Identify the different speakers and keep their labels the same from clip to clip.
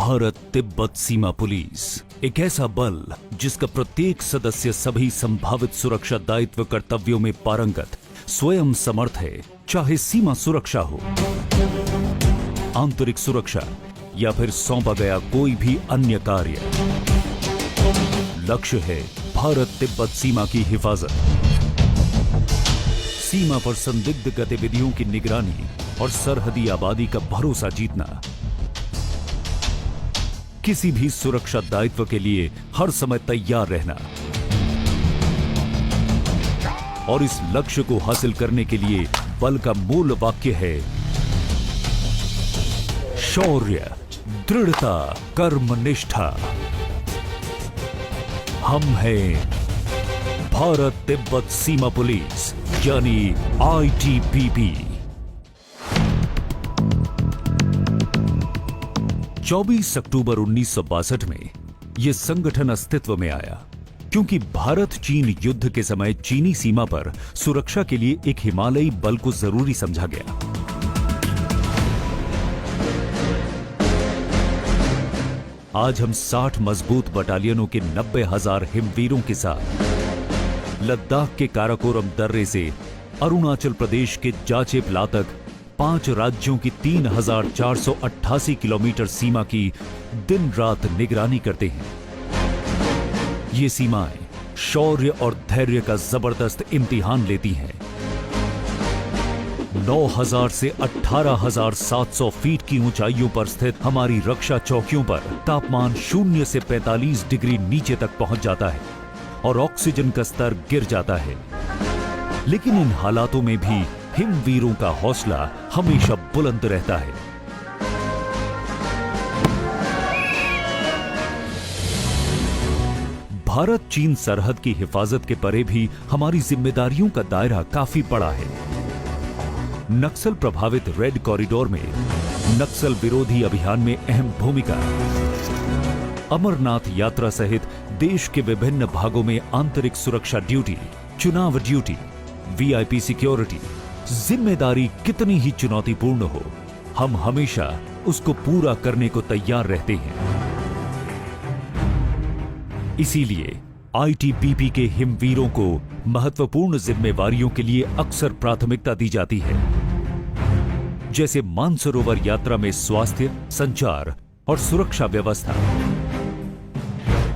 Speaker 1: भारत तिब्बत सीमा police एक ऐसा बल जिसका प्रत्येक सदस्य सभी संभावित सुरक्षा दायित्व कर्तव्यों में पारंगत, स्वयं समर्थ है, चाहे सीमा सुरक्षा हो, आंतरिक सुरक्षा या फिर सौंपा गया कोई भी अन्य कार्य। लक्ष्य है भारत तिब्बत सीमा की हिफाजत, सीमा पर संदिग्ध गतिविधियों की निगरानी और सरहदी आबादी का भरोसा जीतना। किसी भी सुरक्षा दायित्व के लिए हर समय तैयार रहना और इस लक्ष्य को हासिल करने के लिए बल का मूल वाक्य है शौर्य, दृढ़ता, कर्मनिष्ठा। हम हैं भारत तिब्बत सीमा पुलिस यानी ITBP। 24 अक्टूबर 1962 में यह संगठन अस्तित्व में आया क्योंकि भारत चीन युद्ध के समय चीनी सीमा पर सुरक्षा के लिए एक हिमालयी बल को जरूरी समझा गया। आज हम 60 मजबूत बटालियनों के 90,000 हिमवीरों के साथ लद्दाख के काराकोरम दर्रे से अरुणाचल प्रदेश के जाचेपला तक 5 राज्यों की 3,488 किलोमीटर सीमा की दिन रात निगरानी करते हैं। ये सीमाएं शौर्य और धैर्य का जबरदस्त इम्तिहान लेती हैं। 9,000 से 18,700 फीट की ऊंचाइयों पर स्थित हमारी रक्षा चौकियों पर तापमान 0 से 45 डिग्री नीचे तक पहुंच जाता है और ऑक्सीजन का स्तर गिर जाता है। लेकिन इन हालातों में भी हिमवीरों का हौसला हमेशा बुलंद रहता है। भारत चीन सरहद की हिफाजत के परे भी हमारी जिम्मेदारियों का दायरा काफी बड़ा है। नक्सल प्रभावित रेड कॉरिडोर में नक्सल विरोधी अभियान में अहम भूमिका, अमरनाथ यात्रा सहित देश के विभिन्न भागों में आंतरिक सुरक्षा ड्यूटी, चुनाव ड्यूटी, VIP सिक्योरिटी। जिम्मेदारी कितनी ही चुनौतीपूर्ण हो, हम हमेशा उसको पूरा करने को तैयार रहते हैं। इसीलिए ITBP के हिमवीरों को महत्वपूर्ण जिम्मेवारियों के लिए अक्सर प्राथमिकता दी जाती है, जैसे मानसरोवर यात्रा में स्वास्थ्य, संचार और सुरक्षा व्यवस्था,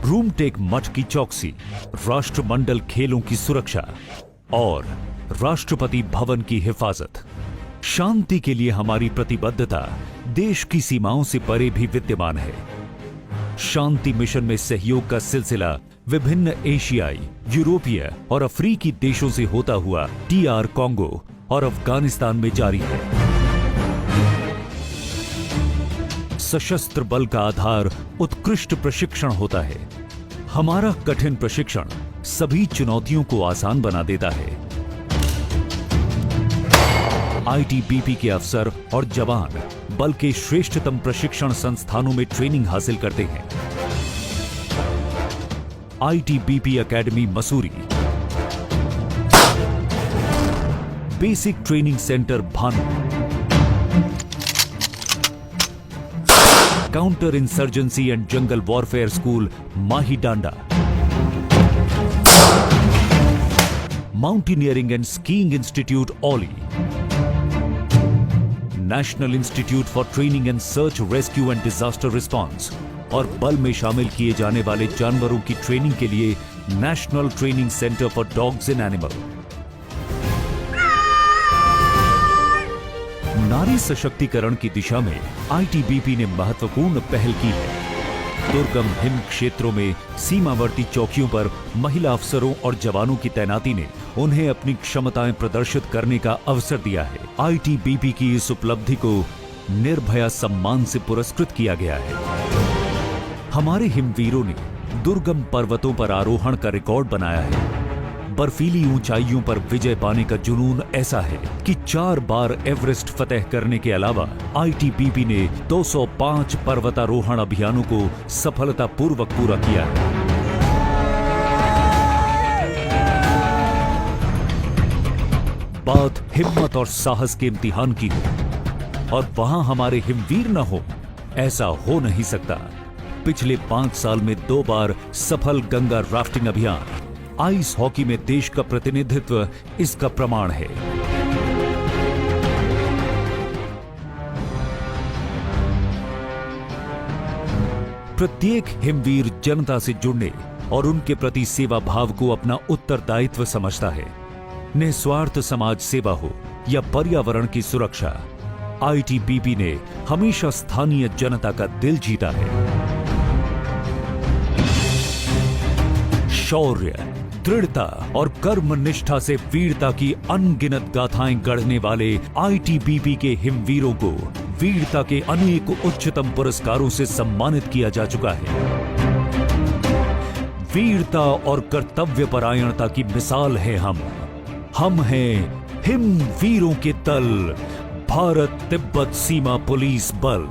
Speaker 1: रूमटेक मठ की चौकसी, राष्ट्रमंडल खेलों की सुरक्षा और राष्ट्रपति भवन की हिफाजत। शांति के लिए हमारी प्रतिबद्धता देश की सीमाओं से परे भी विद्यमान है। शांति मिशन में सहयोग का सिलसिला विभिन्न एशियाई, यूरोपीय और अफ्रीकी देशों से होता हुआ DR कांगो और अफगानिस्तान में जारी है। सशस्त्र बल का आधार उत्कृष्ट प्रशिक्षण होता है। हमारा कठिन प्रशिक्षण सभी चुनौतियों को आसान बना देता है। ITBP के अफसर और जवान बल के श्रेष्ठतम प्रशिक्षण संस्थानों में ट्रेनिंग हासिल करते हैं। ITBP academy Mussoorie, basic training centre Bhanu, counter insurgency and jungle warfare school Mahidanda, mountaineering and skiing institute Auli, national institute for training and search rescue and disaster response और बल में शामिल किए जाने वाले जानवरों की ट्रेनिंग के लिए national training centre for dogs and animal. नारी सशक्तिकरण की दिशा में ITBP ने महत्वपूर्ण पहल की है। दुर्गम हिम क्षेत्रों में सीमावर्ती चौकियों पर महिला अफसरों और जवानों की तैनाती ने उन्हें अपनी क्षमताएं प्रदर्शित करने का अवसर दिया है। ITBP की इस उपलब्धि को निर्भया सम्मान से पुरस्कृत किया गया है। हमारे हिमवीरों ने दुर्गम पर्वतों पर आरोहण का रिकॉर्ड बनाया है। बर्फीली ऊंचाइयों पर विजय पाने का जुनून ऐसा है कि 4 बार एवरेस्ट फतेह करने के अलावा ITBP ने 205 पर्वतारोहण अभियानों को सफलतापूर्वक पूरा किया है। बात हिम्मत और साहस के इम्तिहान की हो और वहां हमारे हिमवीर न हो ऐसा हो नहीं सकता। पिछले 5 साल में 2 बार सफल गंगा राफ्टिंग अभियान, आइस हॉकी में देश का प्रतिनिधित्व इसका प्रमाण है। प्रत्येक हिमवीर जनता से जुड़ने और उनके प्रति सेवा भाव को अपना उत्तरदायित्व समझता है। निस्वार्थ समाज सेवा हो या पर्यावरण की सुरक्षा, आईटीबीपी ने हमेशा स्थानीय जनता का दिल जीता है। शौर्य, दृढ़ता और कर्मनिष्ठा से वीरता की अनगिनत गाथाएं गढ़ने वाले आईटीबीपी के हिमवीरों को वीरता के अनेक उच्चतम पुरस्कारों से सम्मानित किया जा चुका है। वीरता और कर्तव्यपरायणता की मिसाल है हम हैं हिम वीरों के दल, भारत तिब्बत सीमा पुलिस बल।